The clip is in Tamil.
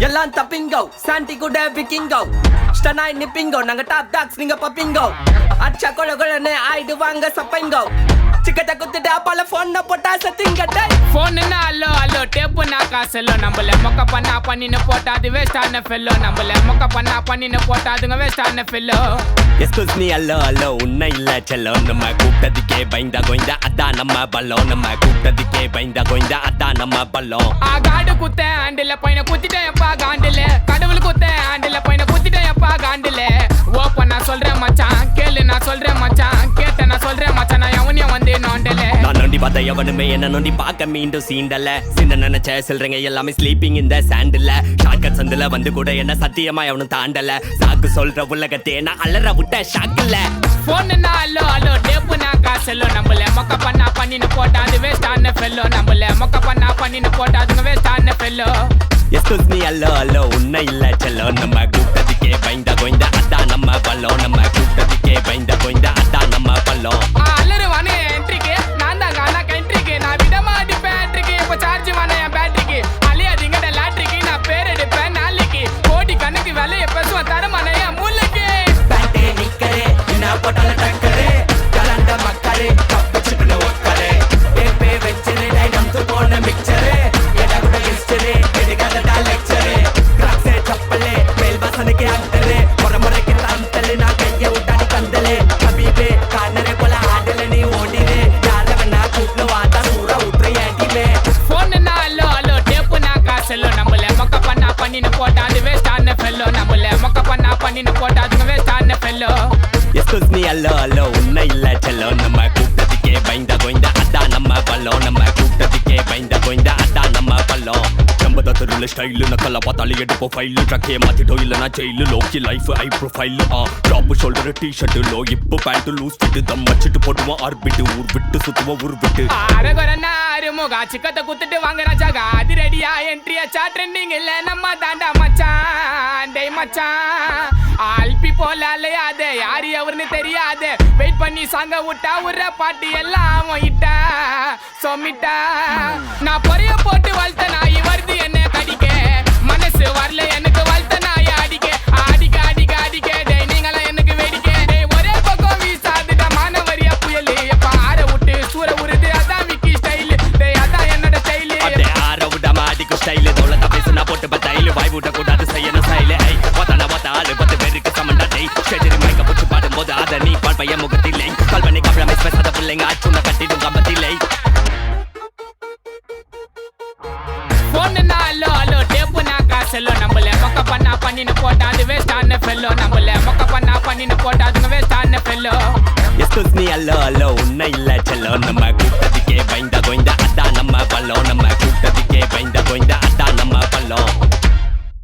எல்லாம் தப்பிங்கோ சாண்டி கூட விக்கிங்கோ ஸ்டனாய் நிப்பிங்கோ நாங்க டாப் டாக்ஸ் நீங்க பப்பிங்கோ அச்சா கொல கொலன்னு ஆயிடுவாங்க சப்பைங்கோ சிக்கட்ட குத்துட்டு அப்பால போன் போட்டா சத்திங்கட்டை போன் அல்லோ அல்லோ டேப்பு நான் காசல்லோ நம்மள மொக்க பண்ணா பண்ணின்னு போட்டா அது வேஸ்டான ஃபெல்லோ நம்மள மொக்க பண்ணா பண்ணின்னு போட்டா அதுங்க வேஸ்டான ஃபெல்லோ எஸ்கூஸ் மீ அல்லோ அல்லோ உன்னை இல்ல செல்லோ நம்ம கூப்பிட்டதுக்கே பயந்தா கோய்ந்தா அதான் நம்ம பல்லோ நம்ம கூப்பிட்டதுக்கே பயந்தா கோய்ந்தா அதான் நம்ம பல்லோ காடு குத்த ஆண்டில பையனை குத்திட்டேன் எப்பா காண்டில கடவுள் குத்த ஆண்டில பையனை குத்திட்டேன் எப்பா காண்டில ஓப்பன் நான் சொல்றேன் மச்சான் கேளு நான் சொல்றேன் மச்சான் கேட்ட நான் சொல்றேன் மச்சான் நான் எவனையும் வந்து நோண்டல நான் நோண்டி பார்த்த எவனுமே என்ன நோண்டி பார்க்க மீண்டும் சீண்டல சின்ன நினைச்ச சொல்றேங்க எல்லாமே ஸ்லீப்பிங் இந்த சாண்டில் ஷார்ட்கட் சந்தில வந்து கூட என்ன சத்தியமா எவனும் தாண்டல சாக்கு சொல்ற உலகத்தே நான் அலற விட்ட ஷாக்கில்ல போன் அல்லோ அல்லோ டேப்பு நான் காசல்லோ நம்மள மொக்க பண்ணா பண்ணின்னு போட்டா அது வேஸ்டான ஃபெல்லோ நம்மள மொக்க பண்ணா பண்ணின்னு போட்டா அதுங்க வேஸ்டான ஃபெல்லோ எஸ்கூஸ் மீ அல்லோ அல்லோ உன்னை இல்ல செல்லோ நம்ம கூப்பிட்டதுக்கே பயந்தா கோய்ந்தா அதான் நம்ம பல்லோ நம்ம கூப்பிட்டதுக்கே பயந்தா கோய்ந்தா அதான் நம்ம பல்லோ அல்லருவானே என்ட்ரிக்கு நான் தான் காணா கண்ட்ரிக்கு நான் விடமா அடிப்பேன் என்ட்ரிக்கு இப்போ சார்ஜ் வானே என் பேட்டரிக்கு அழியாதீங்கட லாட்ரிக்கு நான் பேர் எடுப்பேன் நாளைக்கு கோடி கணக்கு விலைய பேசுவேன் தரமான என் மூளைக்கு பேட்டே நிக்கரே என்ன போட்டால டக்கரே கலண்ட மக்களே கப்பிச்சுட்டு ஒக்கரே டேப்பே வெச்சரே டைனம் து போன மிக்சரே எடா கூட ஹிஸ்டரி எடிகாத லெக்சரே கிராக்ஸே சப்பலே மேல் வாசனைக்கு ஆக்டரே முறமுறைக்கு தந்தலே நான் கைய விட்டாடி கந்தலே கபீபே கானரே போல ஆடல நீ ஓடிரே யார வேணா கூப்பிட்டு வாடா சூற உட்ரே ஏடிமே போன் அல்லோ அல்லோ டேப்பு நான் காசல்லோ நம்மள மொக்க பண்ணா பண்ணின்னு போட்டா அது வேஸ்டான ஃபெல்லோ நம்மள மொக்க பண்ணா பண்ணின்னு போட்டா அதுங்க வேஸ்டான ஃபெல்லோ எஸ்கூஸ் மீ அல்லோ அல்லோ உன்னை இல்ல செல்லோ நம்ம கூப்பிட்டதுக்கே பயந்தா கோய்ந்தா அதான் நம்ம பல்லோ நம்ம கூப்பிட்டதுக்கே பயந்தா கோய்ந்தா அதான் நம்ம பல்லோ நம்ம தெருல ஸ்டைலு நக்கல பார்த்தாலே எடுப்போம் ஃபைலு ட்ரக்கே மாத்திட்டோ இல்லனா ஜெயிலு லோக்கி லைஃப் ஐ ப்ரொஃபைல் டாப் ஷோல்டர் டிஷர்ட் லோ இப்போ பேண்ட் லூஸ் ஃபிட் தம் வச்சிட்டு போட்டுவோம் ஆர்பிட் ஊர் விட்டு சுத்துவோம் ஊர் விட்டு அரகரனா அருமுகா சிக்கத்தை குத்துட்டு வாங்க ராஜாகா அது ரெடியா என்ட்ரி ஆச்சா ட்ரெண்டிங் இல்ல நம்ம தாண்டா மச்சான் டேய் மச்சான் ஆல்பி போல அலையாத யாரு எவருன்னு தெரியாத வெயிட் பண்ணி சாங்க விட்டா உர பாட்டு எல்லாம் இட்டா சொமிட்டா நான் பொறைய போட்டு வளர்த்த நாய் வருது என்ன கடிக்க மனசு வரல எனக்கு வளர்த்த நாய் அடிக்க அடிக்க அடிக்க அடிக்க டேய் நீங்களா எனக்கு வேடிக்கை டேய் ஒரே பக்கம் வீசாதுடா மானவரியா புயலு எப்ப ஆற விட்டு சூற உருது அதான் விக்கி ஸ்டைல் டேய் அதான் என்னோட ஸ்டைல் அதே ஆற விட மாடிக்கு ஸ்டைல் தோளத்த பேசுனா போட்டு பத்தாயில வாய் விட கூடாது செய்யணும் ஸ்டைல் ஐ ஒத்தன ஒத்தாலு 10 பேருக்கு சமண்டா டேய் ஷெஜரி மைக்க புடிச்சு பாடும்போது அத நீ பால்பைய முகத்திலே கல்பனை கப்ளமை பேசாத பிள்ளைங்க அச்சுன கட்டிடும் கம்பத்திலே போன் அல்லோ அல்லோ டேப்பு நான் காசல்லோ நம்மள மொக்க பண்ணா பண்ணின்னு போட்டா அது வேஸ்டான ஃபெல்லோ நம்மள மொக்க பண்ணா பண்ணின்னு போட்டா அதுங்க வேஸ்டான ஃபெல்லோ எஸ்கூஸ் மீ அல்லோ அல்லோ உன்னை இல்ல செல்லோ நம்ம